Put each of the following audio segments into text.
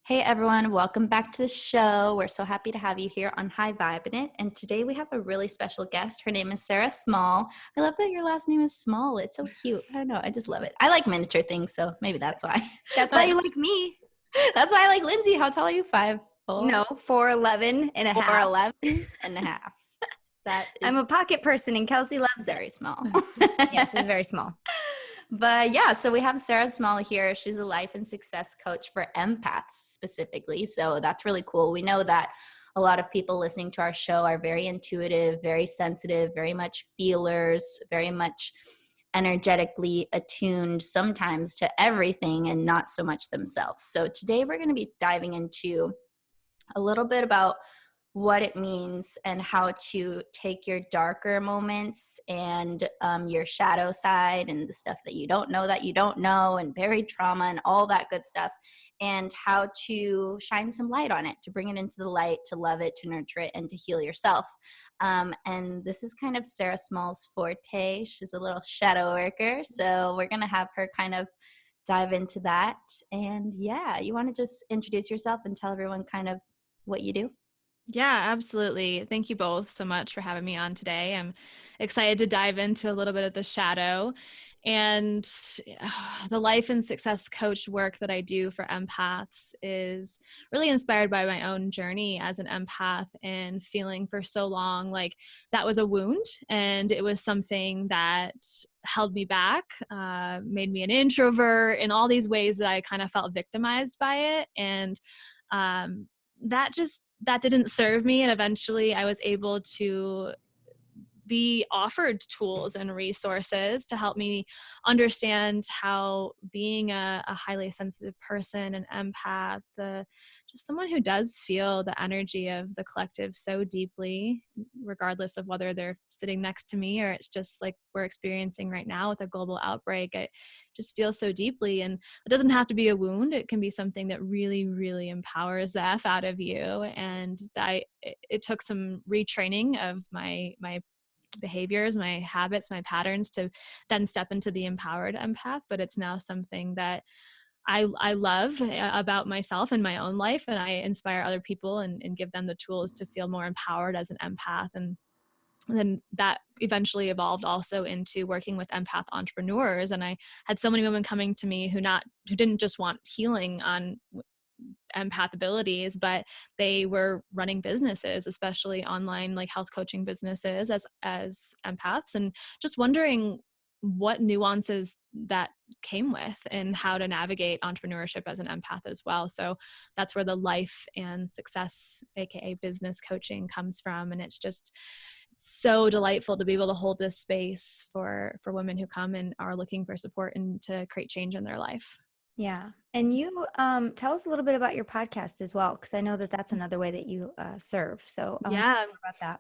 Hey everyone, welcome back to the show. We're so happy to have you here on Vibin It. And today we have a really special guest. Her name is Sarah Small. I love that your last name is Small. It's so cute. I don't know. I just love it. I like miniature things, so maybe that's why. That's why you like me. That's why I like Lindsay. How tall are you? 5'4"? No, 4'11" and a half. 4'11" and a half. That is I'm a pocket person and Kelsey loves it. very small. Yes, it's very small. But yeah, so we have Sarah Small here. She's a life and success coach for empaths specifically. So that's really cool. We know that a lot of people listening to our show are very intuitive, very sensitive, very much feelers, very much energetically attuned sometimes to everything and not so much themselves. So today we're going to be diving into a little bit about what it means and how to take your darker moments and your shadow side and the stuff that you don't know and buried trauma and all that good stuff, and how to shine some light on it, to bring it into the light, to love it, to nurture it, and to heal yourself. And this is kind of Sarah Small's forte. She's a little shadow worker, so we're going to have her kind of dive into that. And yeah, you want to just introduce yourself and tell everyone kind of what you do? Yeah, absolutely. Thank you both so much for having me on today. I'm excited to dive into a little bit of the shadow and the life and success coach work that I do for empaths is really inspired by my own journey as an empath and feeling for so long like that was a wound and it was something that held me back, made me an introvert in all these ways that I kind of felt victimized by it. And that didn't serve me. And eventually I was able to be offered tools and resources to help me understand how being a highly sensitive person, an empath, just someone who does feel the energy of the collective so deeply, regardless of whether they're sitting next to me or it's just like we're experiencing right now with a global outbreak. It just feels so deeply. And it doesn't have to be a wound. It can be something that really, really empowers the F out of you. And it took some retraining of my behaviors, my habits, my patterns to then step into the empowered empath. But it's now something that I love about myself and my own life. And I inspire other people and give them the tools to feel more empowered as an empath. And then that eventually evolved also into working with empath entrepreneurs. And I had so many women coming to me who didn't just want healing on empath abilities, but they were running businesses, especially online, like health coaching businesses as empaths, and just wondering what nuances that came with and how to navigate entrepreneurship as an empath as well. So that's where the life and success, aka business coaching, comes from. And it's just so delightful to be able to hold this space for women who come and are looking for support and to create change in their life. Yeah. And you tell us a little bit about your podcast as well, because I know that that's another way that you serve. So I want to hear about that.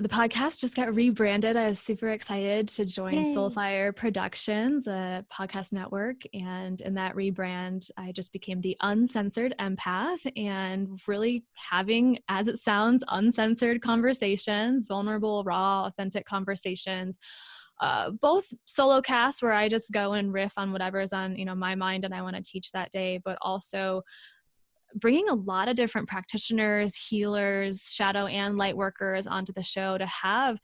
The podcast just got rebranded. I was super excited to join Soulfire Productions, a podcast network. And in that rebrand, I just became the Uncensored Empath and really having, as it sounds, uncensored conversations, vulnerable, raw, authentic conversations. Both solo casts where I just go and riff on whatever's on, my mind and I want to teach that day, but also bringing a lot of different practitioners, healers, shadow and light workers onto the show to have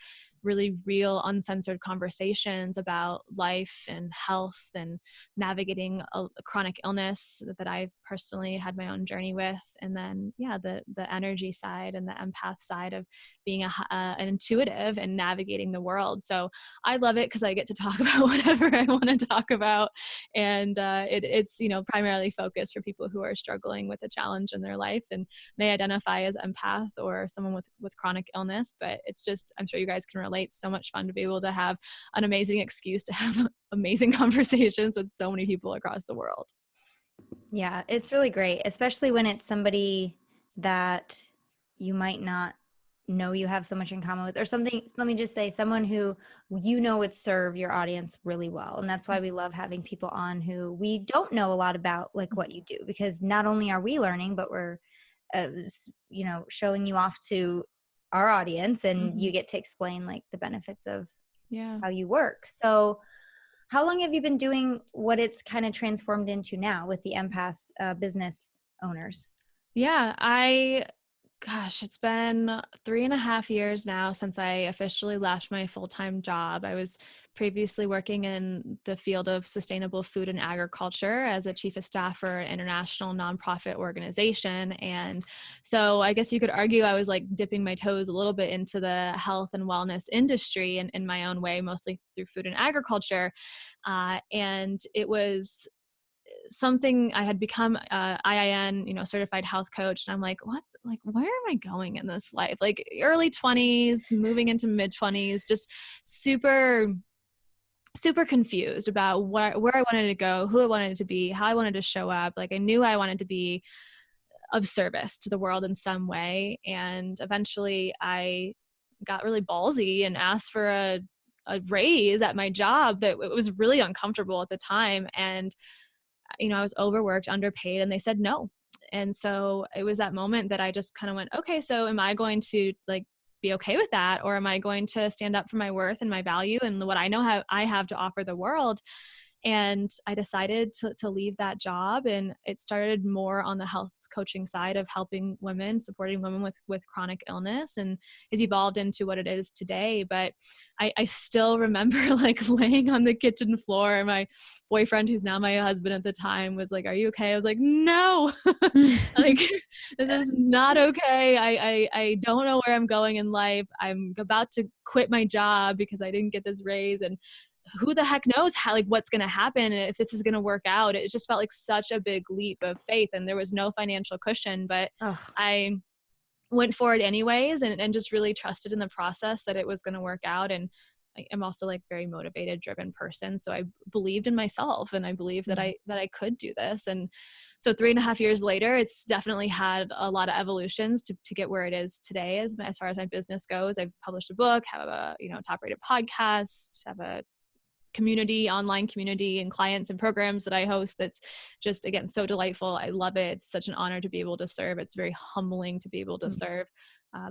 really real uncensored conversations about life and health and navigating a chronic illness that I've personally had my own journey with. And then, the energy side and the empath side of being an intuitive and navigating the world. So I love it because I get to talk about whatever I want to talk about. And it's primarily focused for people who are struggling with a challenge in their life and may identify as empath or someone with chronic illness. But it's just, I'm sure you guys can relate. So much fun to be able to have an amazing excuse to have amazing conversations with so many people across the world. Yeah, it's really great, especially when it's somebody that you might not know you have so much in common with, or something. Let me just say, someone who would serve your audience really well. And that's why we love having people on who we don't know a lot about, like what you do, because not only are we learning, but we're showing you off to our audience, and you get to explain like the benefits of how you work. So how long have you been doing what it's kind of transformed into now with the empath business owners? Yeah, gosh, it's been 3.5 years now since I officially left my full-time job. I was previously working in the field of sustainable food and agriculture as a chief of staff for an international nonprofit organization. And so I guess you could argue I was like dipping my toes a little bit into the health and wellness industry in my own way, mostly through food and agriculture. And it was something I had become IIN, certified health coach. And I'm like, what, like, where am I going in this life? Like early 20s, moving into mid 20s, just super, super confused about where I wanted to go, who I wanted to be, how I wanted to show up. Like I knew I wanted to be of service to the world in some way. And eventually I got really ballsy and asked for a raise at my job that it was really uncomfortable at the time. And I was overworked, underpaid, and they said no. And so it was that moment that I just kind of went, okay, so am I going to like be okay with that? Or am I going to stand up for my worth and my value and what I know how I have to offer the world? And I decided to leave that job, and it started more on the health coaching side of helping women, supporting women with chronic illness, and has evolved into what it is today. But I still remember like laying on the kitchen floor. My boyfriend, who's now my husband at the time, was like, "Are you okay?" I was like, "No, like this is not okay. I don't know where I'm going in life. I'm about to quit my job because I didn't get this raise, and who the heck knows how, like, what's going to happen and if this is going to work out." It just felt like such a big leap of faith, and there was no financial cushion, but I went for it anyways, and just really trusted in the process that it was going to work out. And I'm also like very motivated, driven person. So I believed in myself, and I believed that I could do this. And so 3.5 years later, it's definitely had a lot of evolutions to get where it is today. As far as my business goes, I've published a book, have a, top rated podcast, have a online community and clients and programs that I host. That's just, again, so delightful. I love it. It's such an honor to be able to serve. It's very humbling to be able to serve.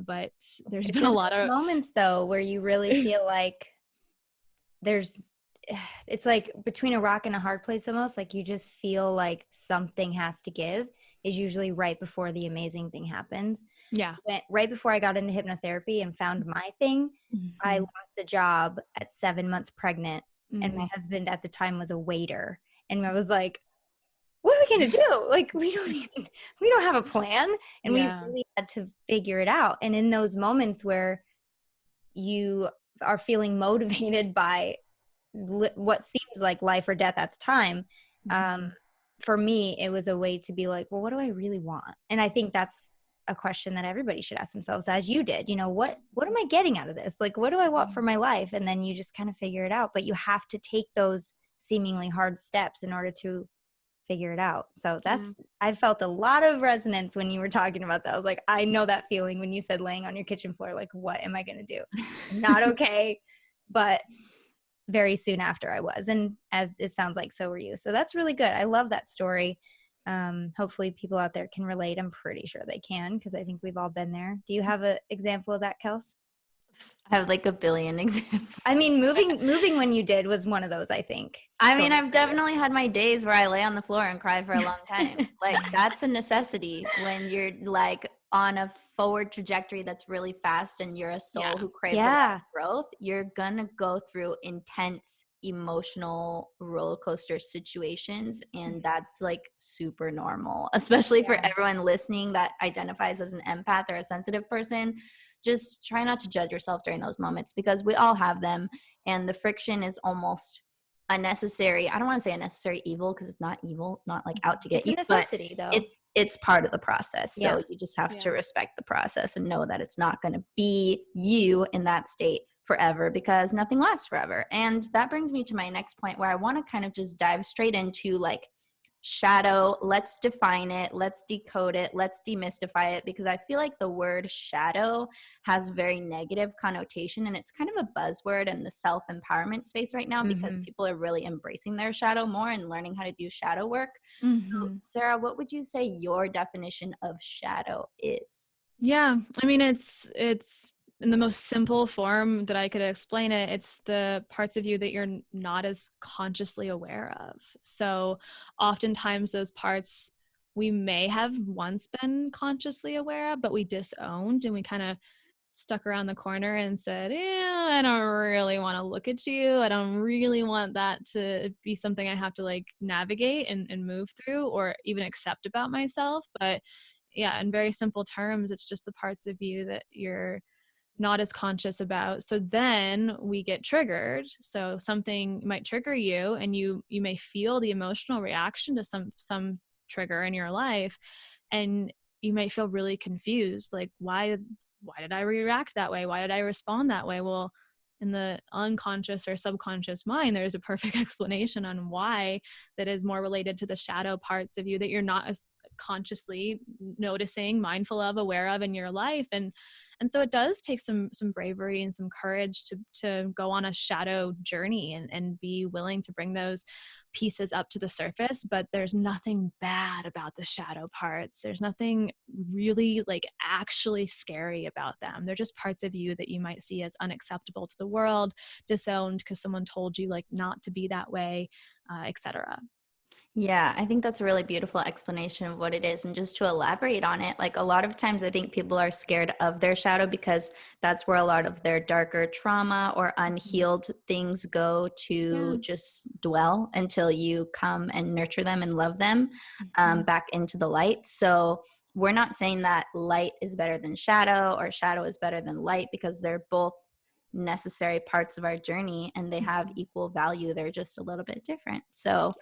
But there's been a lot of moments though, where you really feel like it's like between a rock and a hard place almost, like you just feel like something has to give, is usually right before the amazing thing happens. Yeah. Right before I got into hypnotherapy and found my thing, I lost a job at 7 months pregnant. And my husband at the time was a waiter. And I was like, what are we going to do? Like, we don't have a plan. And we really had to figure it out. And in those moments where you are feeling motivated by what seems like life or death at the time, for me, it was a way to be like, well, what do I really want? And I think that's a question that everybody should ask themselves, as you did. What am I getting out of this? Like, what do I want for my life? And then you just kind of figure it out. But you have to take those seemingly hard steps in order to figure it out. So I felt a lot of resonance when you were talking about that. I was like, I know that feeling when you said laying on your kitchen floor, like, what am I going to do? Not okay. But very soon after I was, and as it sounds like so were you. So that's really good. I love that story. Hopefully people out there can relate. I'm pretty sure they can, because I think we've all been there. Do you have an example of that, Kels? I have like a billion examples. I mean, moving when you did was one of those, I think. I mean, I've definitely had my days where I lay on the floor and cry for a long time. Like, that's a necessity when you're like on a forward trajectory that's really fast and you're a soul who craves a lot of growth. You're gonna go through intense emotional roller coaster situations, and that's like super normal, especially for everyone listening that identifies as an empath or a sensitive person. Just try not to judge yourself during those moments, because we all have them, and the friction is almost unnecessary. I don't want to say a necessary evil, because it's not evil. It's not like out to get you. It's a necessity, though. It's part of the process. So you just have to respect the process and know that it's not going to be you in that state forever, because nothing lasts forever. And that brings me to my next point, where I want to kind of just dive straight into like shadow. Let's define it. Let's decode it. Let's demystify it, because I feel like the word shadow has very negative connotation, and it's kind of a buzzword in the self-empowerment space right now, because people are really embracing their shadow more and learning how to do shadow work. So Sarah, what would you say your definition of shadow is? Yeah, I mean, it's in the most simple form that I could explain it, it's the parts of you that you're not as consciously aware of. So oftentimes those parts we may have once been consciously aware of, but we disowned, and we kind of stuck around the corner and said, I don't really want to look at you. I don't really want that to be something I have to like navigate and move through or even accept about myself. But yeah, in very simple terms, it's just the parts of you that you're not as conscious about. So then we get triggered. So something might trigger you, and you may feel the emotional reaction to some trigger in your life, and you might feel really confused, like why did I react that way? Why did I respond that way? Well, in the unconscious or subconscious mind, there's a perfect explanation on why, that is more related to the shadow parts of you that you're not as consciously noticing, mindful of, aware of in your life. And so it does take some bravery and some courage to go on a shadow journey and be willing to bring those pieces up to the surface. But there's nothing bad about the shadow parts. There's nothing really like actually scary about them. They're just parts of you that you might see as unacceptable to the world, disowned because someone told you like not to be that way, etc. Yeah, I think that's a really beautiful explanation of what it is. And just to elaborate on it, like a lot of times I think people are scared of their shadow because that's where a lot of their darker trauma or unhealed things go to just dwell until you come and nurture them and love them back into the light. So we're not saying that light is better than shadow or shadow is better than light, because they're both necessary parts of our journey and they have equal value. They're just a little bit different. So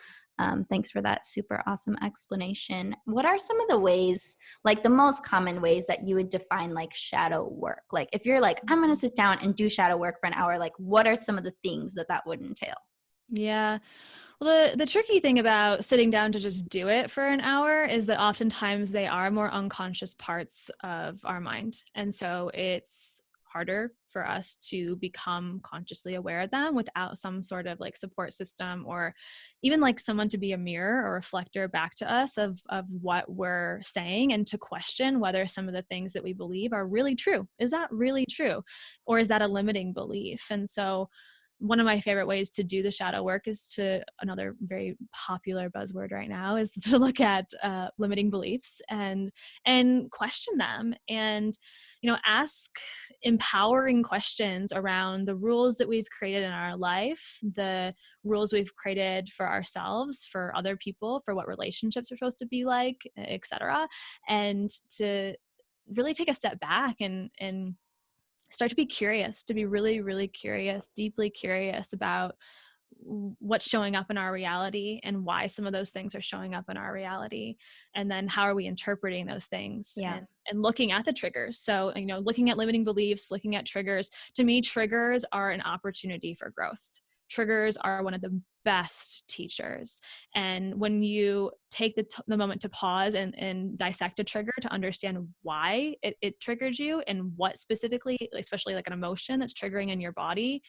thanks for that super awesome explanation. What are some of the ways, like the most common ways that you would define like shadow work? Like if you're like, I'm going to sit down and do shadow work for an hour, like what are some of the things that would entail? Yeah. Well, the tricky thing about sitting down to just do it for an hour is that oftentimes they are more unconscious parts of our mind. And so it's harder for us to become consciously aware of them without some sort of like support system, or even like someone to be a mirror or reflector back to us of what we're saying, and to question whether some of the things that we believe are really true. Is that really true? Or is that a limiting belief? And so one of my favorite ways to do the shadow work is to, another very popular buzzword right now, is to look at limiting beliefs and question them, and ask empowering questions around the rules that we've created in our life, the rules we've created for ourselves, for other people, for what relationships are supposed to be like, etc. And to really take a step back and start to be curious, to be really, really curious, deeply curious about what's showing up in our reality and why some of those things are showing up in our reality. And then how are we interpreting those things, and looking at the triggers. So, looking at limiting beliefs, looking at triggers. To me, triggers are an opportunity for growth. Triggers are one of the best teachers. And when you take the moment to pause and dissect a trigger to understand why it triggered you and what specifically, especially like an emotion that's triggering in your body,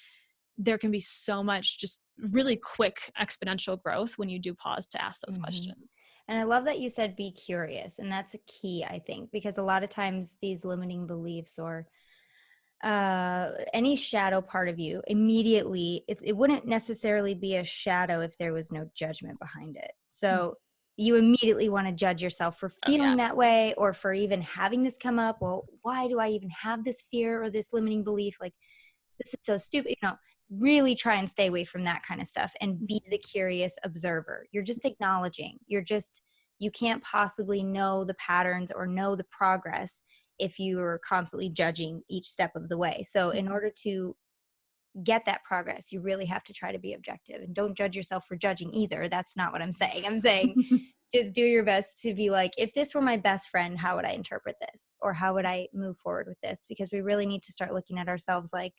there can be so much just really quick exponential growth when you do pause to ask those questions. And I love that you said be curious. And that's a key, I think, because a lot of times these limiting beliefs or any shadow part of you, immediately, it wouldn't necessarily be a shadow if there was no judgment behind it. So you immediately want to judge yourself for feeling that way, or for even having this come up. Well, why do I even have this fear or this limiting belief? Like, this is so stupid. Really try and stay away from that kind of stuff and be the curious observer. You're just acknowledging. You can't possibly know the patterns or know the progress if you are constantly judging each step of the way. So in order to get that progress, you really have to try to be objective, and don't judge yourself for judging either. That's not what I'm saying. I'm saying just do your best to be like, if this were my best friend, how would I interpret this? Or how would I move forward with this? Because we really need to start looking at ourselves like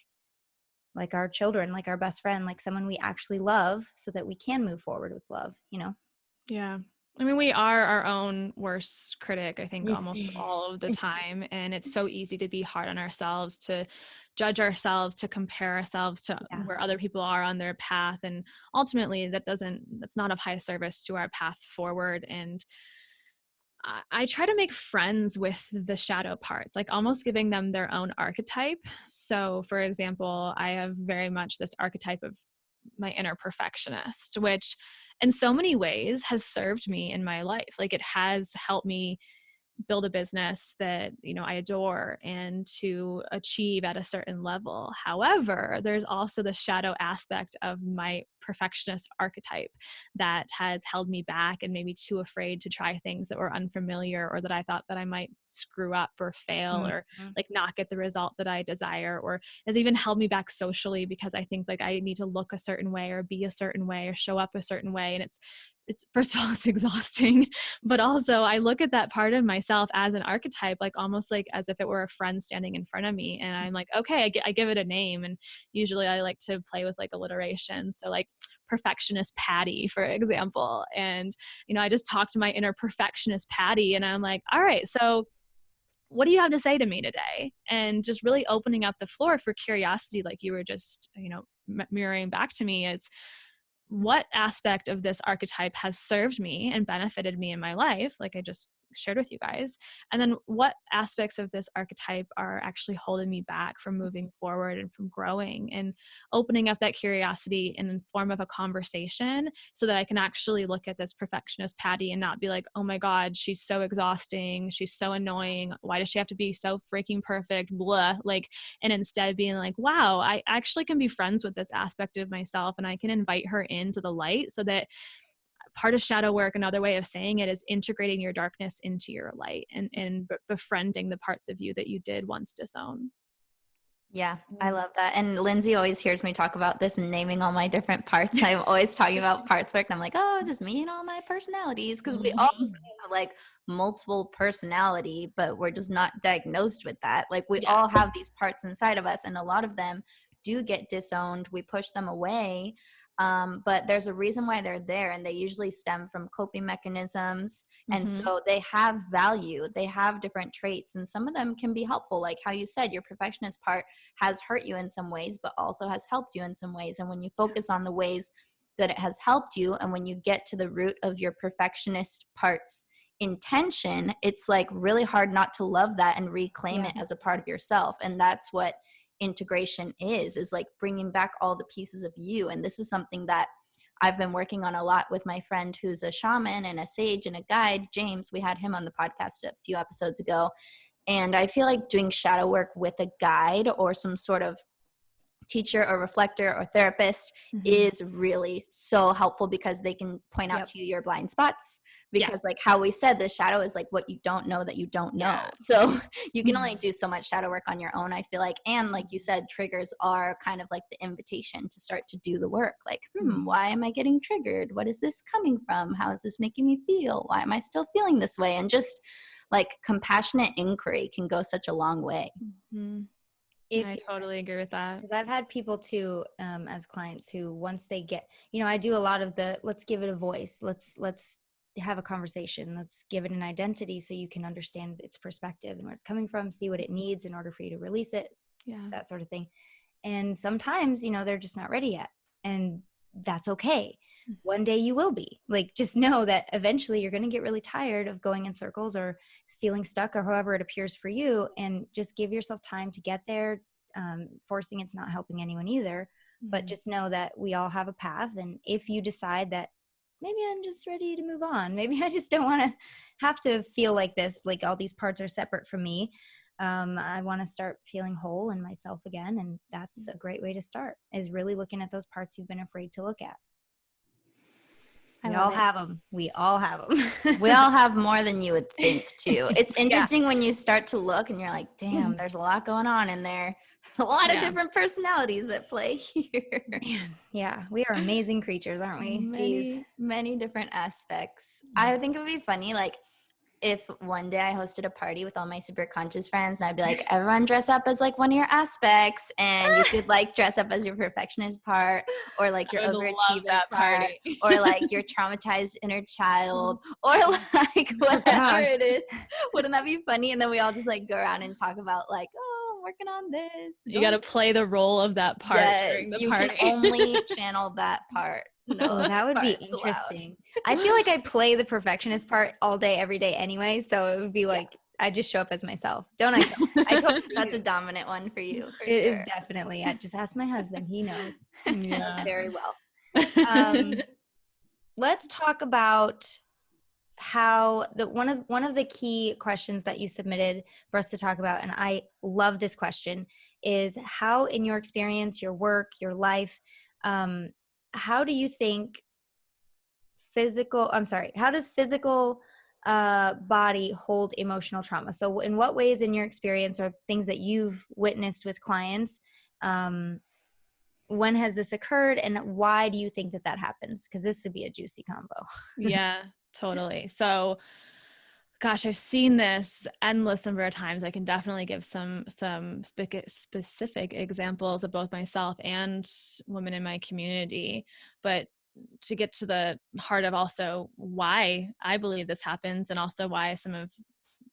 our children, like our best friend, like someone we actually love, so that we can move forward with love, Yeah. I mean, we are our own worst critic, I think, almost all of the time. And it's so easy to be hard on ourselves, to judge ourselves, to compare ourselves to where other people are on their path. And ultimately that's not of high service to our path forward. And I try to make friends with the shadow parts, like almost giving them their own archetype. So for example, I have very much this archetype of my inner perfectionist, which in so many ways has served me in my life. Like it has helped me build a business that, you know, I adore and to achieve at a certain level. However, there's also the shadow aspect of my perfectionist archetype that has held me back and made me too afraid to try things that were unfamiliar, or that I thought that I might screw up or fail or like not get the result that I desire, or has even held me back socially because I think like I need to look a certain way or be a certain way or show up a certain way. And it's first of all, it's exhausting, but also I look at that part of myself as an archetype, like almost like as if it were a friend standing in front of me. And I'm like, okay, I give it a name. And usually I like to play with like alliteration. So like perfectionist Patty, for example. And, you know, I just talked to my inner perfectionist Patty and I'm like, all right, so what do you have to say to me today? And just really opening up the floor for curiosity, like you were just, you know, mirroring back to me. It's what aspect of this archetype has served me and benefited me in my life, like I just shared with you guys, and then what aspects of this archetype are actually holding me back from moving forward and from growing, and opening up that curiosity in the form of a conversation so that I can actually look at this perfectionist Patty and not be like, oh my God, she's so exhausting, she's so annoying, why does she have to be so freaking perfect, blah, like, and instead being like, wow, I actually can be friends with this aspect of myself and I can invite her into the light. So that part of shadow work, another way of saying it, is integrating your darkness into your light and befriending the parts of you that you did once disown. Yeah, I love that. And Lindsay always hears me talk about this and naming all my different parts. I'm always talking about parts work and I'm like, oh, just me and all my personalities. Because we all have like multiple personality, but we're just not diagnosed with that. Like we all have these parts inside of us and a lot of them do get disowned. We push them away. But there's a reason why they're there, and they usually stem from coping mechanisms. And so they have value, they have different traits, and some of them can be helpful. Like how you said, your perfectionist part has hurt you in some ways, but also has helped you in some ways. And when you focus on the ways that it has helped you, and when you get to the root of your perfectionist part's intention, it's like really hard not to love that and reclaim it as a part of yourself. And that's what integration is like bringing back all the pieces of you. And this is something that I've been working on a lot with my friend who's a shaman and a sage and a guide, James. We had him on the podcast a few episodes ago. And I feel like doing shadow work with a guide or some sort of teacher or reflector or therapist is really so helpful, because they can point out to you your blind spots, because like how we said, the shadow is like what you don't know that you don't know. So you can only do so much shadow work on your own, I feel like. And like you said, triggers are kind of like the invitation to start to do the work. Like, why am I getting triggered? What is this coming from? How is this making me feel? Why am I still feeling this way? And just like compassionate inquiry can go such a long way. I totally agree with that. Because I've had people too, as clients, who once they get, you know, I do a lot of the, let's give it a voice. Let's have a conversation. Let's give it an identity so you can understand its perspective and where it's coming from, see what it needs in order for you to release it, that sort of thing. And sometimes, you know, they're just not ready yet. And that's okay. One day you will be. Like, just know that eventually you're going to get really tired of going in circles or feeling stuck, or however it appears for you, and just give yourself time to get there. Forcing it's not helping anyone either, but just know that we all have a path. And if you decide that maybe I'm just ready to move on, maybe I just don't want to have to feel like this, like all these parts are separate from me. I want to start feeling whole in myself again. And that's a great way to start, is really looking at those parts you've been afraid to look at. We all have them. We all have them. We all have more than you would think too. It's interesting when you start to look and you're like, damn, there's a lot going on in there. A lot of different personalities at play here. Man, yeah, we are amazing creatures, aren't we? Many different aspects. I think it would be funny, like, if one day I hosted a party with all my super conscious friends and I'd be like, everyone dress up as like one of your aspects, and you could like dress up as your perfectionist part, or like your overachiever part, or like your traumatized inner child, or like whatever it is. Wouldn't that be funny? And then we all just like go around and talk about like, oh, I'm working on this. You got to play the role of that part during the party. You can only channel that part. No, that would be interesting. I feel like I play the perfectionist part all day, every day anyway. So it would be like, I just show up as myself. Don't I? I totally That's a dominant one for you. It is definitely. I just ask my husband. He knows. He knows very well. let's talk about how one of the key questions that you submitted for us to talk about, and I love this question, is how, in your experience, your work, your life, how do you think how does physical body hold emotional trauma? So in what ways, in your experience, or things that you've witnessed with clients, when has this occurred, and why do you think that happens? Because this would be a juicy combo. Yeah, totally. So, gosh, I've seen this endless number of times. I can definitely give some specific examples of both myself and women in my community. But to get to the heart of also why I believe this happens, and also why some of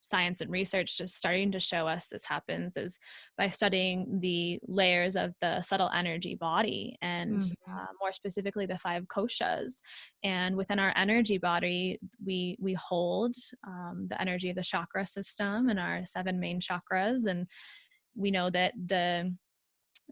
science and research just starting to show us this happens, is by studying the layers of the subtle energy body, and more specifically the 5 koshas. And within our energy body, we hold the energy of the chakra system and our 7 main chakras. And we know that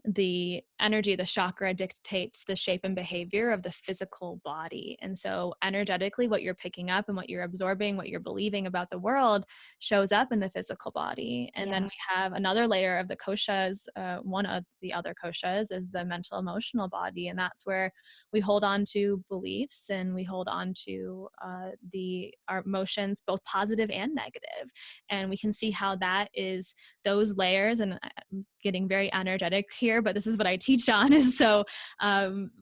the energy of the chakra dictates the shape and behavior of the physical body. And so energetically, what you're picking up and what you're absorbing, what you're believing about the world, shows up in the physical body. And then we have another layer of the koshas. One of the other koshas is the mental emotional body. And that's where we hold on to beliefs, and we hold on to our emotions, both positive and negative. And we can see how that is those layers, and I'm getting very energetic here, but this is what I teach on, is so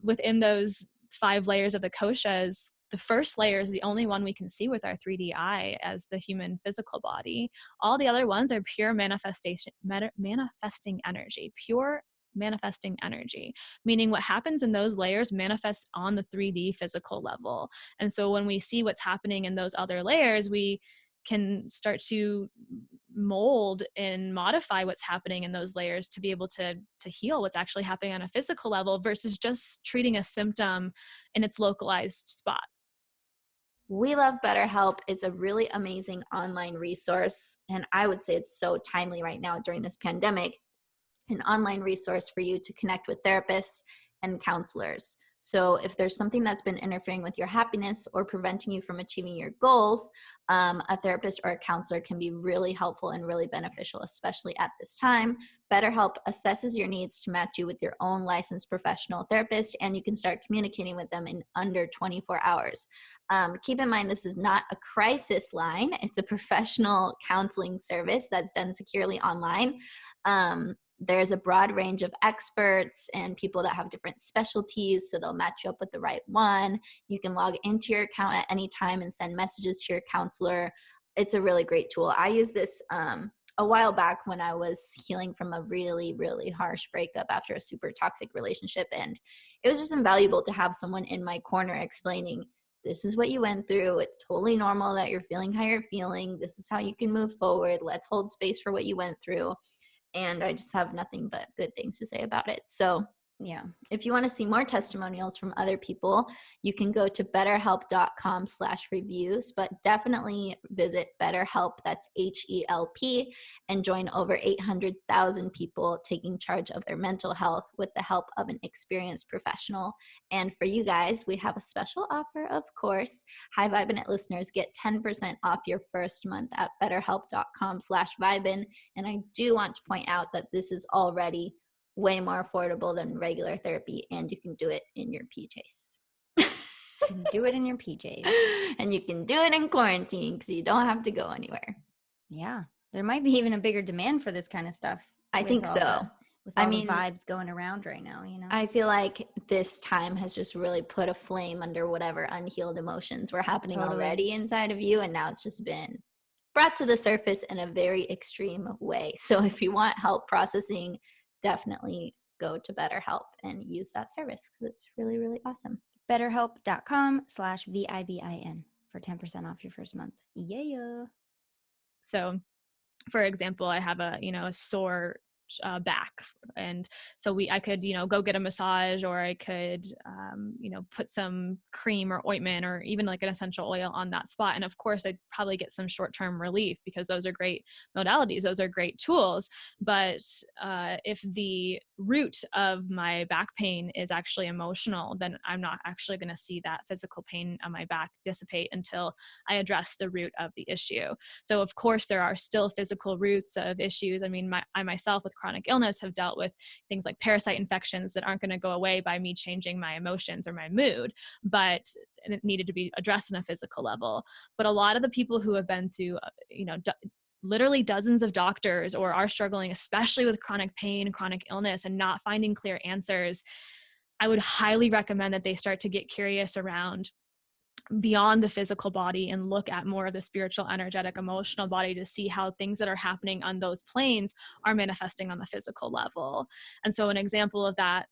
within those 5 layers of the koshas, the first layer is the only one we can see with our 3D eye as the human physical body. All the other ones are pure manifesting energy, pure manifesting energy, meaning what happens in those layers manifests on the 3D physical level. And so when we see what's happening in those other layers, we can start to mold and modify what's happening in those layers to be able to heal what's actually happening on a physical level, versus just treating a symptom in its localized spot. We love BetterHelp. It's a really amazing online resource, and I would say it's so timely right now during this pandemic. An online resource for you to connect with therapists and counselors. So if there's something that's been interfering with your happiness or preventing you from achieving your goals, a therapist or a counselor can be really helpful and really beneficial, especially at this time. BetterHelp assesses your needs to match you with your own licensed professional therapist, and you can start communicating with them in under 24 hours. Keep in mind, this is not a crisis line. It's a professional counseling service that's done securely online. There's a broad range of experts and people that have different specialties, so they'll match you up with the right one. You can log into your account at any time and send messages to your counselor. It's a really great tool. I used this a while back when I was healing from a really, really harsh breakup after a super toxic relationship, and it was just invaluable to have someone in my corner explaining, this is what you went through. It's totally normal that you're feeling how you're feeling. This is how you can move forward. Let's hold space for what you went through. And I just have nothing but good things to say about it. So Yeah. if you want to see more testimonials from other people, you can go to betterhelp.com/reviews, but definitely visit BetterHelp, that's HELP, and join over 800,000 people taking charge of their mental health with the help of an experienced professional. And for you guys, we have a special offer, of course. Hi, Vibin It listeners, get 10% off your first month at betterhelp.com/Vibin. And I do want to point out that this is already way more affordable than regular therapy, and you can do it in your PJs. You can do it in your PJs. And you can do it in quarantine because you don't have to go anywhere. Yeah. There might be even a bigger demand for this kind of stuff. I think so. With all the vibes going around right now, you know? I feel like this time has just really put a flame under whatever unhealed emotions were happening already inside of you, and now it's just been brought to the surface in a very extreme way. So if you want help processing, definitely go to BetterHelp and use that service because it's really, really awesome. BetterHelp.com/VIBIN for 10% off your first month. Yeah. So, for example, I have a sore back. And so I could, go get a massage, or I could, put some cream or ointment or even like an essential oil on that spot. And of course I'd probably get some short-term relief, because those are great modalities. Those are great tools. But if the root of my back pain is actually emotional, then I'm not actually going to see that physical pain on my back dissipate until I address the root of the issue. So of course there are still physical roots of issues. I mean, I myself with chronic illness have dealt with things like parasite infections that aren't going to go away by me changing my emotions or my mood, but it needed to be addressed on a physical level. But a lot of the people who have been to, literally dozens of doctors, or are struggling, especially with chronic pain, chronic illness, and not finding clear answers, I would highly recommend that they start to get curious around beyond the physical body and look at more of the spiritual, energetic, emotional body to see how things that are happening on those planes are manifesting on the physical level. And so an example of that,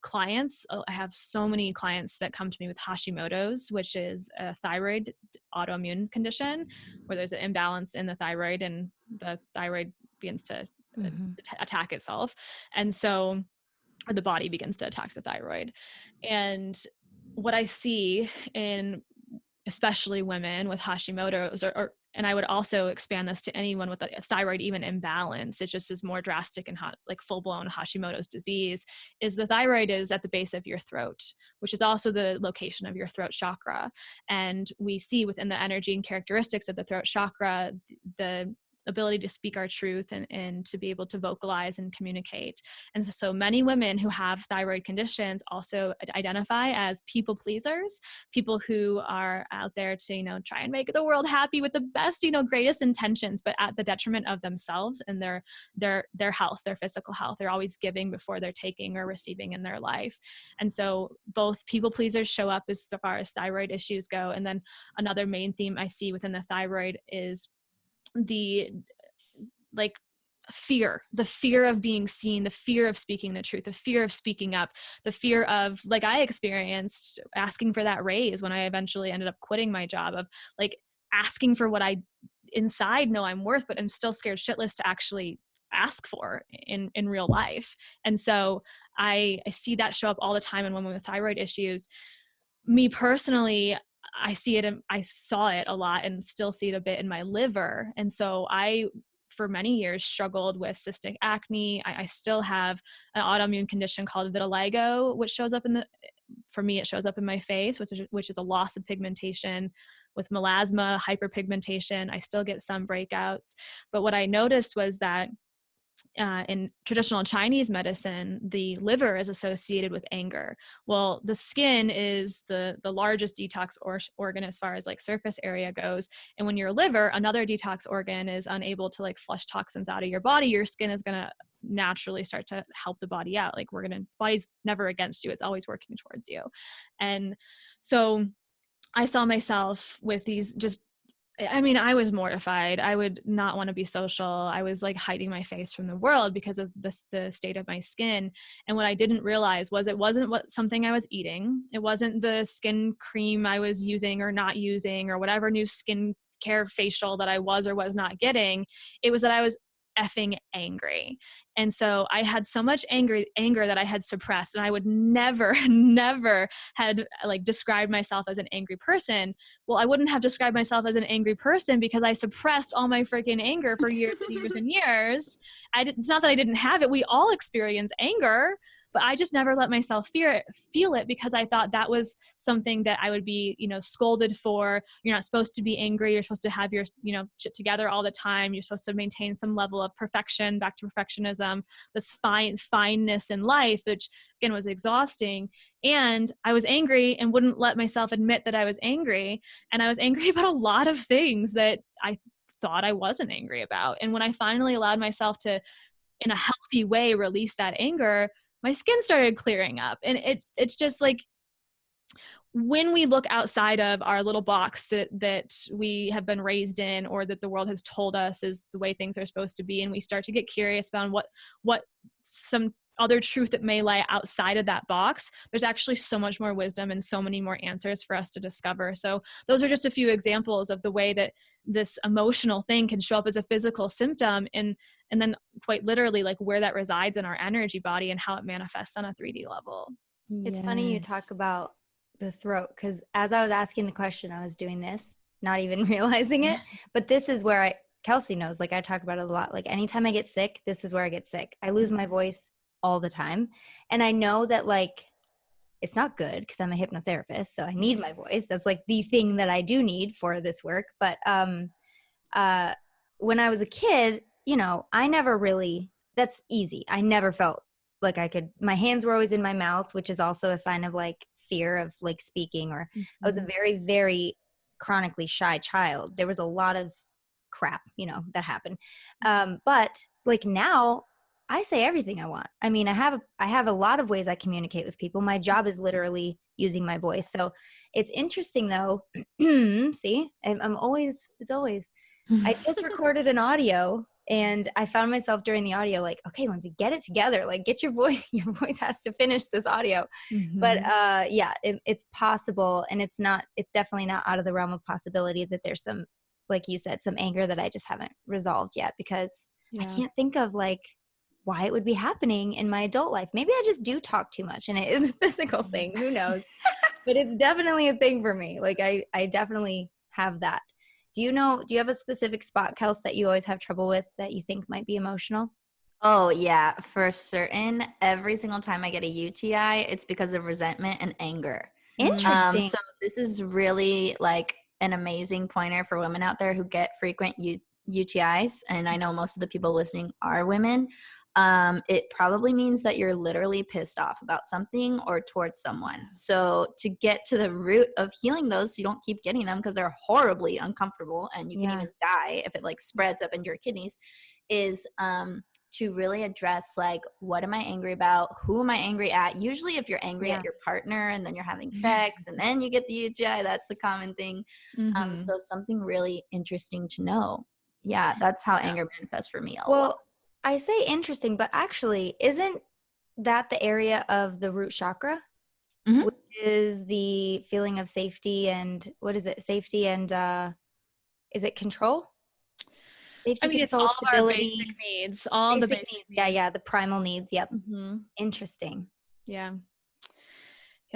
clients, I have so many clients that come to me with Hashimoto's, which is a thyroid autoimmune condition where there's an imbalance in the thyroid, and the thyroid begins to attack itself. And so, or the body begins to attack the thyroid. And what I see in especially women with Hashimoto's, and I would also expand this to anyone with a thyroid even imbalance, it just is more drastic and like full-blown Hashimoto's disease, is the thyroid is at the base of your throat, which is also the location of your throat chakra. And we see within the energy and characteristics of the throat chakra, the ability to speak our truth and to be able to vocalize and communicate. And so many women who have thyroid conditions also identify as people pleasers, people who are out there to, try and make the world happy with the best, greatest intentions, but at the detriment of themselves and their health, their physical health. They're always giving before they're taking or receiving in their life. And so both people pleasers show up as far as thyroid issues go. And then another main theme I see within the thyroid is the fear of being seen, the fear of speaking the truth, the fear of speaking up, the fear of, like I experienced, asking for that raise when I eventually ended up quitting my job, of like asking for what I inside know I'm worth, but I'm still scared shitless to actually ask for in real life. And so I see that show up all the time in women with thyroid issues. Me personally, I saw it a lot and still see it a bit in my liver. And so I, for many years, struggled with cystic acne. I still have an autoimmune condition called vitiligo, which shows up for me, it shows up in my face, which is a loss of pigmentation with melasma, hyperpigmentation. I still get some breakouts. But what I noticed was that in traditional Chinese medicine, the liver is associated with anger. Well, the skin is the largest detox organ as far as like surface area goes. And when your liver, another detox organ, is unable to like flush toxins out of your body, your skin is going to naturally start to help the body out. Like body's never against you. It's always working towards you. And so I saw myself with these I was mortified. I would not want to be social. I was like hiding my face from the world because of the state of my skin. And what I didn't realize was it wasn't something I was eating. It wasn't the skin cream I was using or not using, or whatever new skincare facial that I was or was not getting. It was that I was effing angry. And so I had so much anger that I had suppressed, and I would never had like described myself as an angry person. Well, I wouldn't have described myself as an angry person because I suppressed all my freaking anger for years and years and years. It's not that I didn't have it. We all experience anger, but I just never let myself feel it because I thought that was something that I would be, scolded for. You're not supposed to be angry. You're supposed to have your, shit together all the time. You're supposed to maintain some level of perfection, back to perfectionism, this fineness in life, which again was exhausting. And I was angry and wouldn't let myself admit that I was angry. And I was angry about a lot of things that I thought I wasn't angry about. And when I finally allowed myself to, in a healthy way, release that anger, my skin started clearing up. And it's just like, when we look outside of our little box that we have been raised in, or that the world has told us is the way things are supposed to be, and we start to get curious about what some other truth that may lie outside of that box, there's actually so much more wisdom and so many more answers for us to discover. So those are just a few examples of the way that this emotional thing can show up as a physical symptom. And and then quite literally like where that resides in our energy body and how it manifests on a 3D level. It's funny you talk about the throat, because as I was asking the question, I was doing this, not even realizing it. But this is where Kelsey knows, like I talk about it a lot. Like anytime I get sick, this is where I get sick. I lose my voice all the time. And I know that like, it's not good because I'm a hypnotherapist. So I need my voice. That's like the thing that I do need for this work. But when I was a kid, you know, I never really, that's easy. I never felt like I could, my hands were always in my mouth, which is also a sign of like fear of like speaking, or I was a very, very chronically shy child. There was a lot of crap, you know, that happened. But like now I say everything I want. I mean, I have a lot of ways I communicate with people. My job is literally using my voice. So it's interesting though. See, it's always, I just recorded an audio and I found myself during the audio like, okay, Lindsay, get it together. Like get your voice has to finish this audio. But yeah, it's possible. And it's definitely not out of the realm of possibility that there's some, like you said, some anger that I just haven't resolved yet, because I can't think of like why it would be happening in my adult life. Maybe I just do talk too much and it is a physical thing. Who knows? But it's definitely a thing for me. Like I definitely have that. Do you have a specific spot, Kels, that you always have trouble with that you think might be emotional? Oh yeah, for certain. Every single time I get a UTI, it's because of resentment and anger. Interesting. So this is really like an amazing pointer for women out there who get frequent UTIs. And I know most of the people listening are women. It probably means that you're literally pissed off about something or towards someone. So to get to the root of healing those, so you don't keep getting them because they're horribly uncomfortable and you can even die if it like spreads up into your kidneys, is to really address like, what am I angry about? Who am I angry at? Usually if you're angry at your partner and then you're having sex and then you get the UTI, that's a common thing. So something really interesting to know. Yeah, that's how anger manifests for me a lot. I say interesting, but actually, isn't that the area of the root chakra, which is the feeling of safety and what is it? Safety and is it control? Safety, I mean, control, it's all stability, of our basic needs, all the basic needs. Yeah, the primal needs. Yep. Interesting. Yeah.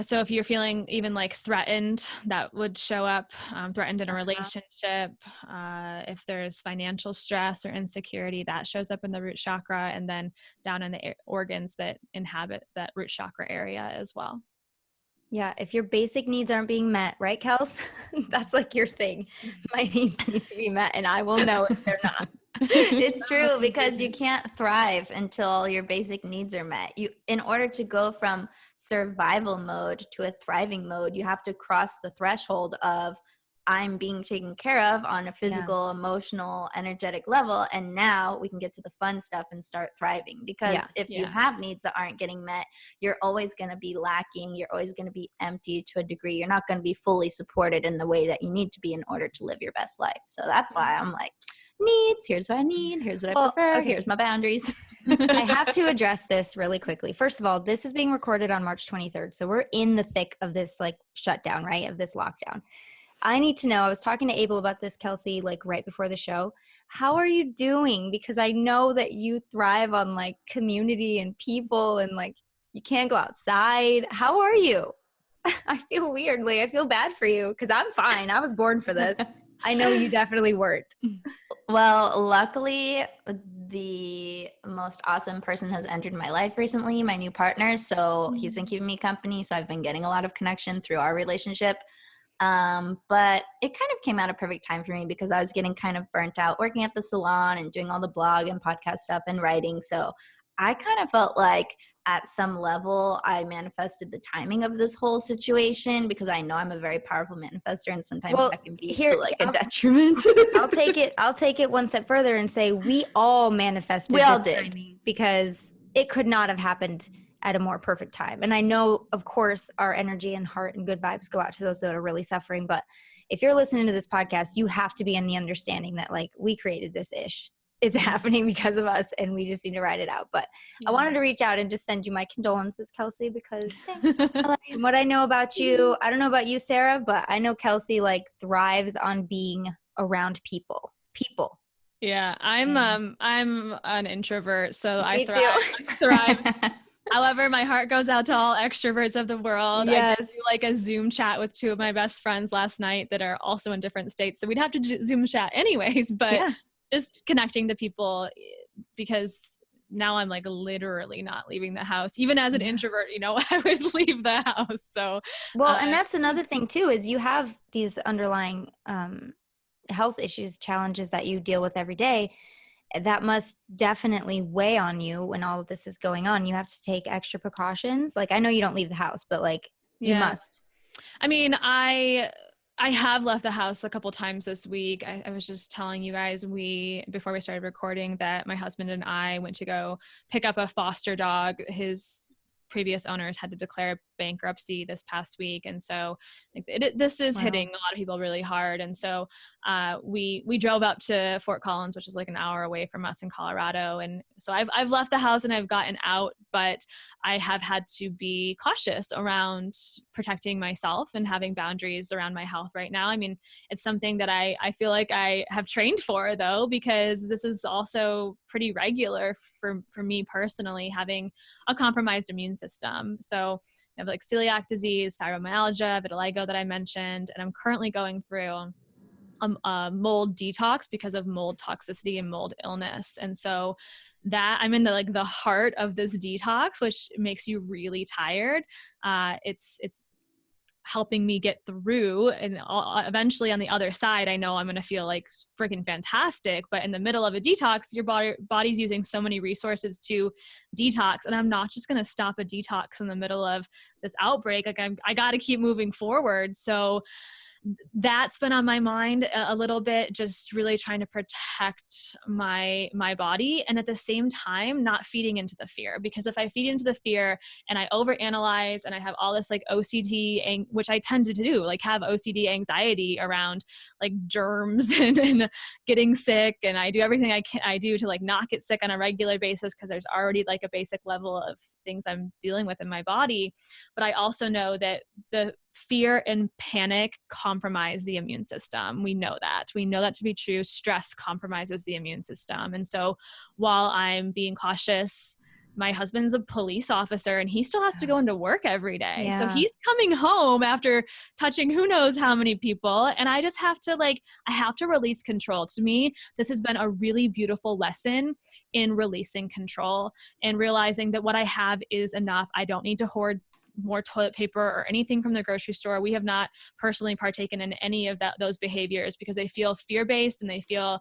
So if you're feeling even like threatened, that would show up, threatened in a relationship. If there's financial stress or insecurity, that shows up in the root chakra, and then down in the organs that inhabit that root chakra area as well. Yeah, if your basic needs aren't being met, right, Kels? That's like your thing. My needs need to be met, and I will know if they're not. It's true, because you can't thrive until your basic needs are met. In order to go from survival mode to a thriving mode, you have to cross the threshold of I'm being taken care of on a physical, emotional, energetic level. And now we can get to the fun stuff and start thriving. Because if you have needs that aren't getting met, you're always going to be lacking. You're always going to be empty to a degree. You're not going to be fully supported in the way that you need to be in order to live your best life. So that's why I'm like, needs, here's what I need, here's what I prefer, here's my boundaries. I have to address this really quickly. First of all, this is being recorded on March 23rd. So we're in the thick of this like shutdown, right? Of this lockdown. I need to know, I was talking to Abel about this, Kelsey, like right before the show. How are you doing? Because I know that you thrive on like community and people and like you can't go outside. How are you? I feel weirdly. I feel bad for you because I'm fine. I was born for this. I know you definitely weren't. Well, luckily, the most awesome person has entered my life recently, my new partner. So he's been keeping me company. So I've been getting a lot of connection through our relationship. But it kind of came out a perfect time for me because I was getting kind of burnt out working at the salon and doing all the blog and podcast stuff and writing. So I kind of felt like at some level I manifested the timing of this whole situation because I know I'm a very powerful manifestor and sometimes that can be to like a detriment. I'll take it one step further and say we all manifested we all this did timing because it could not have happened at a more perfect time. And I know, of course, our energy and heart and good vibes go out to those that are really suffering. But if you're listening to this podcast, you have to be in the understanding that like we created this ish. It's happening because of us and we just need to ride it out. But I wanted to reach out and just send you my condolences, Kelsey, because from what I know about you, I don't know about you, Sarah, but I know Kelsey like thrives on being around people. Yeah, I'm an introvert, so Me too. I thrive. However, my heart goes out to all extroverts of the world. I did Yes. do like a Zoom chat with two of my best friends last night that are also in different states. So we'd have to Zoom chat anyways, but Yeah. just connecting to people, because now I'm like literally not leaving the house. Even as an introvert, I would leave the house. So, Well, and that's another thing too, is you have these underlying health issues, challenges that you deal with every day. That must definitely weigh on you when all of this is going on. You have to take extra precautions. Like, I know you don't leave the house, but like you yeah. must. I mean, I have left the house a couple times this week. I was just telling you guys, before we started recording, that my husband and I went to go pick up a foster dog. His previous owners had to declare bankruptcy this past week, and so this is hitting a lot of people really hard. And so we drove up to Fort Collins, which is like an hour away from us in Colorado. And so I've left the house and I've gotten out, but I have had to be cautious around protecting myself and having boundaries around my health right now. I mean, it's something that I feel like I have trained for, though, because this is also pretty regular for me personally, having a compromised immune system. So I have like celiac disease, fibromyalgia, vitiligo that I mentioned, and I'm currently going through a mold detox because of mold toxicity and mold illness. And so that I'm in the heart of this detox, which makes you really tired. It's helping me get through, and eventually on the other side, I know I'm going to feel like freaking fantastic. But in the middle of a detox, your body's using so many resources to detox, and I'm not just going to stop a detox in the middle of this outbreak. Like I got to keep moving forward. So that's been on my mind a little bit, just really trying to protect my body, and at the same time not feeding into the fear. Because if I feed into the fear and I overanalyze and I have all this like OCD, which I tend to do, like have OCD anxiety around like germs and getting sick, and I do everything I do to like not get sick on a regular basis, because there's already like a basic level of things I'm dealing with in my body. But I also know that the fear and panic compromise the immune system. We know that to be true. Stress compromises the immune system. And so while I'm being cautious, my husband's a police officer and he still has to go into work every day. Yeah. So he's coming home after touching who knows how many people. And I just have to I have to release control. To me, this has been a really beautiful lesson in releasing control and realizing that what I have is enough. I don't need to hoard more toilet paper or anything from the grocery store. We have not personally partaken in any of those behaviors because they feel fear-based and they feel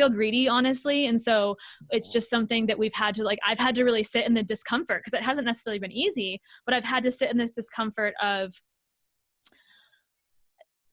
greedy, honestly. And so it's just something that we've had to I've had to really sit in the discomfort, because it hasn't necessarily been easy, but I've had to sit in this discomfort of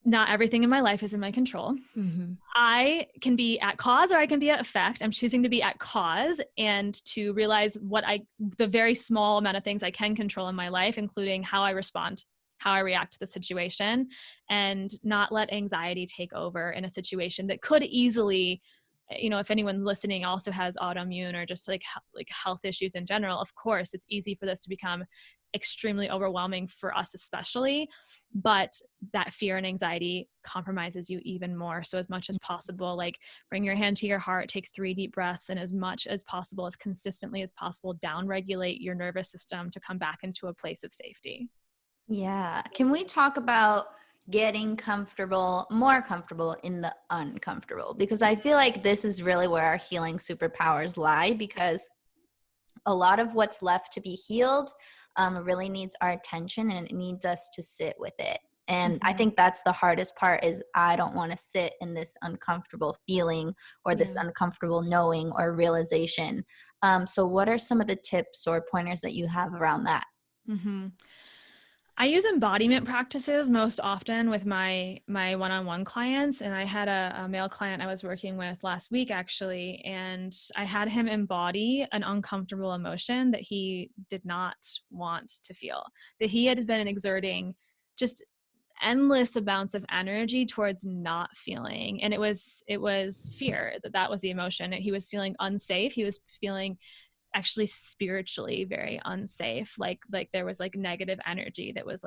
not everything in my life is in my control. Mm-hmm. I can be at cause or I can be at effect. I'm choosing to be at cause and to realize the very small amount of things I can control in my life, including how I respond, how I react to the situation, and not let anxiety take over in a situation that could easily, if anyone listening also has autoimmune or just like health issues in general, of course, it's easy for this to become extremely overwhelming for us, especially, but that fear and anxiety compromises you even more. So as much as possible, bring your hand to your heart, take 3 deep breaths, and as much as possible, as consistently as possible, down-regulate your nervous system to come back into a place of safety. Yeah. Can we talk about getting more comfortable in the uncomfortable? Because I feel like this is really where our healing superpowers lie, because a lot of what's left to be healed really needs our attention, and it needs us to sit with it. And I think that's the hardest part, is I don't want to sit in this uncomfortable feeling or this uncomfortable knowing or realization. So what are some of the tips or pointers that you have around that? Mm-hmm. I use embodiment practices most often with my one-on-one clients. And I had a male client I was working with last week, actually, and I had him embody an uncomfortable emotion that he did not want to feel, that he had been exerting just endless amounts of energy towards not feeling. And it was fear, that was the emotion. He was feeling unsafe. He was feeling actually spiritually very unsafe, like there was negative energy that was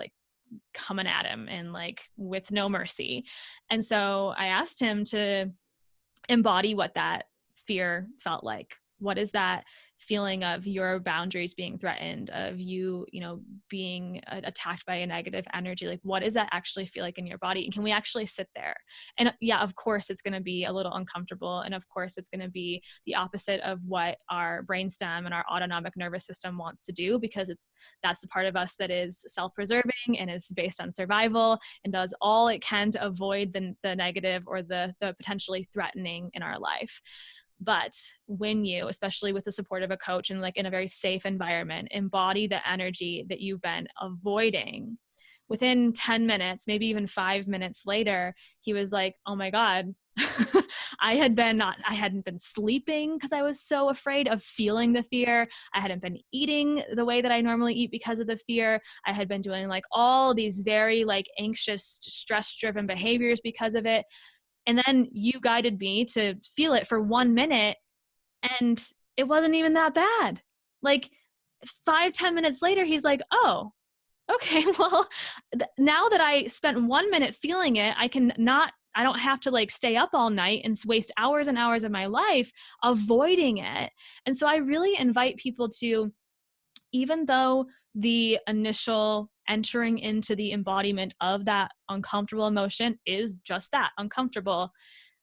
coming at him and with no mercy. And so I asked him to embody what that fear felt like. What is that feeling of your boundaries being threatened, of you, being attacked by a negative energy? Like, what does that actually feel like in your body? And can we actually sit there? And yeah, of course it's going to be a little uncomfortable. And of course it's going to be the opposite of what our brainstem and our autonomic nervous system wants to do, because that's the part of us that is self-preserving and is based on survival and does all it can to avoid the negative or the potentially threatening in our life. But when you, especially with the support of a coach and like in a very safe environment, embody the energy that you've been avoiding, within 10 minutes, maybe even 5 minutes later, he was like, oh my God, I hadn't been sleeping because I was so afraid of feeling the fear. I hadn't been eating the way that I normally eat because of the fear. I had been doing like all these very like anxious, stress-driven behaviors because of it. And then you guided me to feel it for 1 minute, and it wasn't even that bad. Like 5-10 minutes later, he's like, oh, okay, well, now that I spent 1 minute feeling it, I don't have to like stay up all night and waste hours and hours of my life avoiding it. And so I really invite people to, even though the initial entering into the embodiment of that uncomfortable emotion is just that, uncomfortable,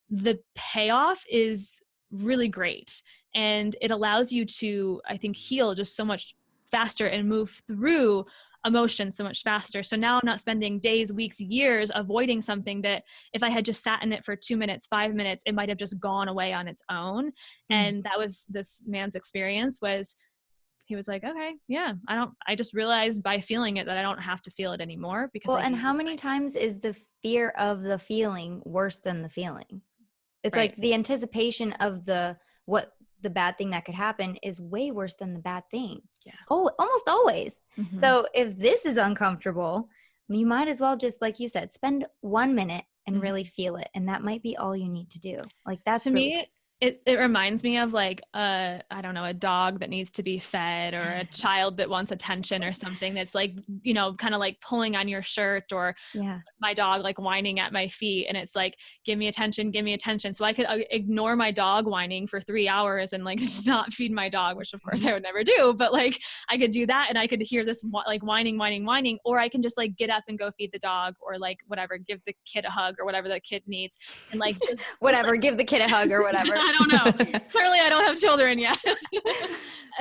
the payoff is really great. And it allows you to, I think, heal just so much faster and move through emotions so much faster. So now I'm not spending days, weeks, years avoiding something that if I had just sat in it for 2 minutes, 5 minutes, it might have just gone away on its own. And that was this man's experience. Was he was like, okay, yeah, I just realized by feeling it that I don't have to feel it anymore. Because well, and how many times is the fear of the feeling worse than the feeling? It's Right. like the anticipation of the bad thing that could happen is way worse than the bad thing. Yeah. Oh, almost always. Mm-hmm. So if this is uncomfortable, you might as well just, like you said, spend 1 minute and really feel it. And that might be all you need to do. Like that's to really me, it reminds me of like I don't know, a dog that needs to be fed, or a child that wants attention, or something that's like, kind of like pulling on your shirt, or my dog like whining at my feet, and it's like, give me attention. So I could ignore my dog whining for 3 hours and like not feed my dog, which of course I would never do, but like I could do that and I could hear this like whining, or I can just like get up and go feed the dog, or like whatever, give the kid a hug or whatever the kid needs, and like just whatever, give the kid a hug or whatever. I don't know. Clearly I don't have children yet.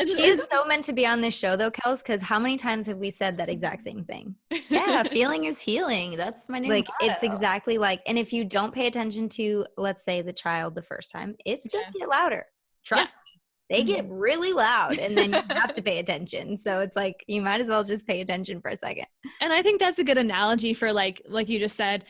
She is so meant to be on this show though, Kels, because how many times have we said that exact same thing? Yeah, feeling is healing. That's my new like motto. It's exactly like, and if you don't pay attention to, let's say, the child the first time, it's gonna get louder. Trust me. They get really loud, and then you have to pay attention. So it's like, you might as well just pay attention for a second. And I think that's a good analogy for like you just said,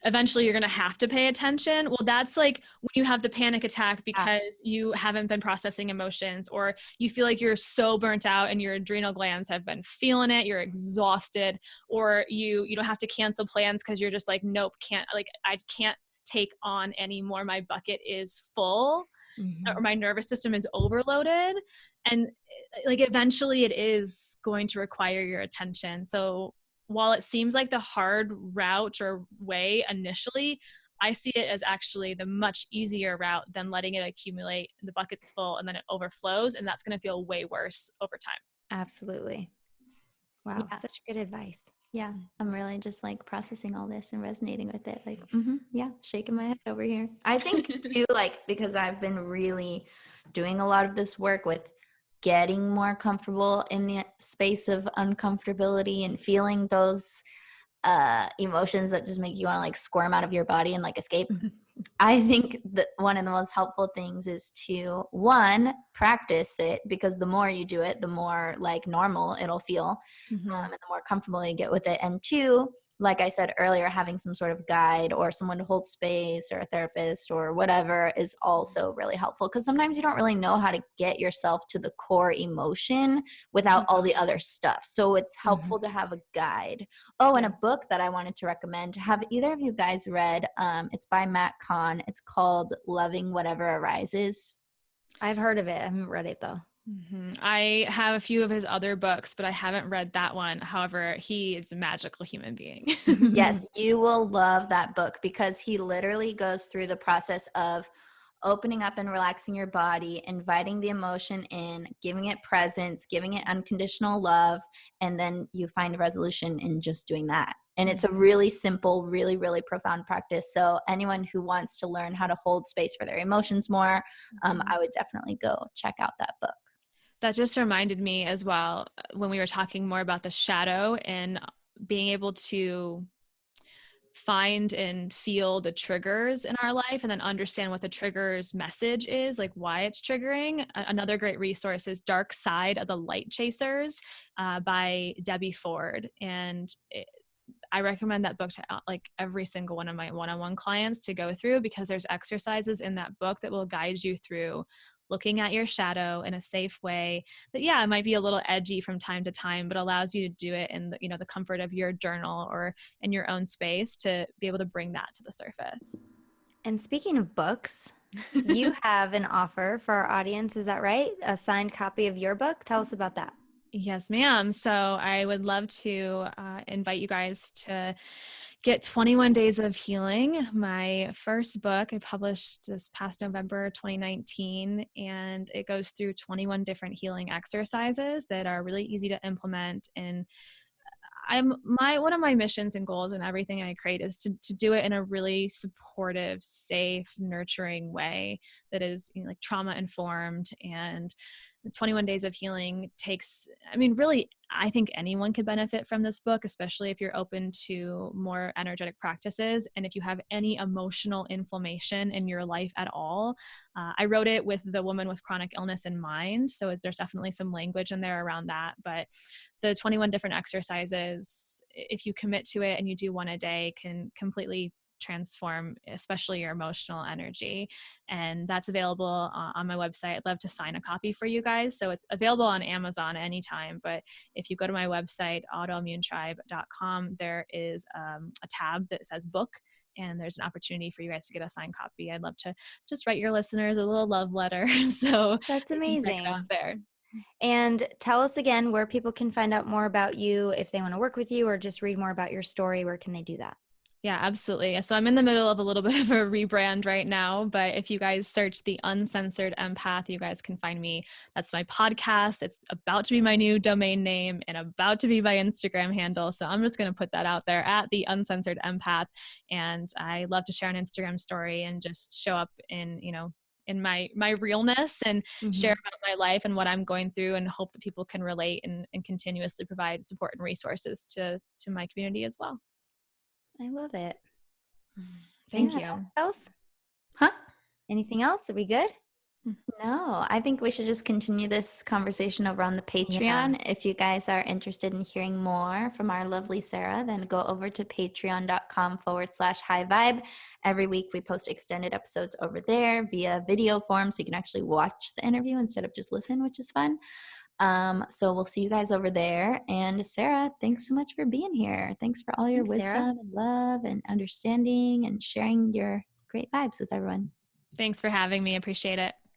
eventually you're going to have to pay attention. Well, that's like when you have the panic attack because you haven't been processing emotions, or you feel like you're so burnt out and your adrenal glands have been feeling it. You're exhausted, or you don't have to cancel plans because you're just like, nope, I can't take on anymore. My bucket is full. Or my nervous system is overloaded, and like eventually it is going to require your attention. So while it seems like the hard route or way initially, I see it as actually the much easier route than letting it accumulate. The bucket's full and then it overflows, and that's going to feel way worse over time. Absolutely. Wow, such good advice. Yeah, I'm really just like processing all this and resonating with it. Like, shaking my head over here. I think too, like, because I've been really doing a lot of this work with getting more comfortable in the space of uncomfortability and feeling those emotions that just make you want to like squirm out of your body and like escape. I think that one of the most helpful things is to, one, practice it, because the more you do it, the more like normal it'll feel, and the more comfortable you get with it. And two, like I said earlier, having some sort of guide or someone to hold space, or a therapist or whatever, is also really helpful, because sometimes you don't really know how to get yourself to the core emotion without all the other stuff. So it's helpful to have a guide. Oh, and a book that I wanted to recommend. Have either of you guys read? It's by Matt Kahn. It's called Loving Whatever Arises. I've heard of it. I haven't read it though. I have a few of his other books, but I haven't read that one. However, he is a magical human being. Yes, you will love that book, because he literally goes through the process of, opening up and relaxing your body, inviting the emotion in, giving it presence, giving it unconditional love, and then you find resolution in just doing that. And it's a really simple, really, really profound practice. So anyone who wants to learn how to hold space for their emotions more, I would definitely go check out that book. That just reminded me as well, when we were talking more about the shadow and being able to find and feel the triggers in our life and then understand what the trigger's message is, like why it's triggering. Another great resource is Dark Side of the Light Chasers by Debbie Ford. And I recommend that book to like every single one of my one-on-one clients to go through, because there's exercises in that book that will guide you through looking at your shadow in a safe way that, yeah, it might be a little edgy from time to time, but allows you to do it in the, you know, the comfort of your journal or in your own space to be able to bring that to the surface. And speaking of books, you have an offer for our audience. Is that right? A signed copy of your book. Tell us about that. Yes, ma'am. So I would love to invite you guys to get 21 Days of Healing, my first book. I published this past November 2019, and it goes through 21 different healing exercises that are really easy to implement. And one of my missions and goals in everything I create is to do it in a really supportive, safe, nurturing way that is, you know, like trauma informed. And the 21 Days of Healing takes, I mean, really, I think anyone could benefit from this book, especially if you're open to more energetic practices and if you have any emotional inflammation in your life at all. I wrote it with the woman with chronic illness in mind, so there's definitely some language in there around that. But the 21 different exercises, if you commit to it and you do one a day, can completely transform, especially your emotional energy. And that's available on my website. I'd love to sign a copy for you guys. So it's available on Amazon anytime. But if you go to my website, autoimmunetribe.com, there is a tab that says book. And there's an opportunity for you guys to get a signed copy. I'd love to just write your listeners a little love letter. So that's amazing. Check it out there. And tell us again where people can find out more about you if they want to work with you or just read more about your story. Where can they do that? Yeah, absolutely. So I'm in the middle of a little bit of a rebrand right now, but if you guys search the Uncensored Empath, you guys can find me. That's my podcast. It's about to be my new domain name and about to be my Instagram handle. So I'm just going to put that out there at the Uncensored Empath. And I love to share an Instagram story and just show up in, you know, in my realness and share about my life and what I'm going through, and hope that people can relate and continuously provide support and resources to my community as well. I love it. Thank you. Anything else? Huh? Anything else? Are we good? No, I think we should just continue this conversation over on the Patreon. Yeah. If you guys are interested in hearing more from our lovely Sarah, then go over to patreon.com/highvibe. Every week we post extended episodes over there via video form, so you can actually watch the interview instead of just listen, which is fun. So we'll see you guys over there. And Sarah, thanks so much for being here. Thanks for all your wisdom Sarah. And love and understanding and sharing your great vibes with everyone. Thanks for having me. Appreciate it.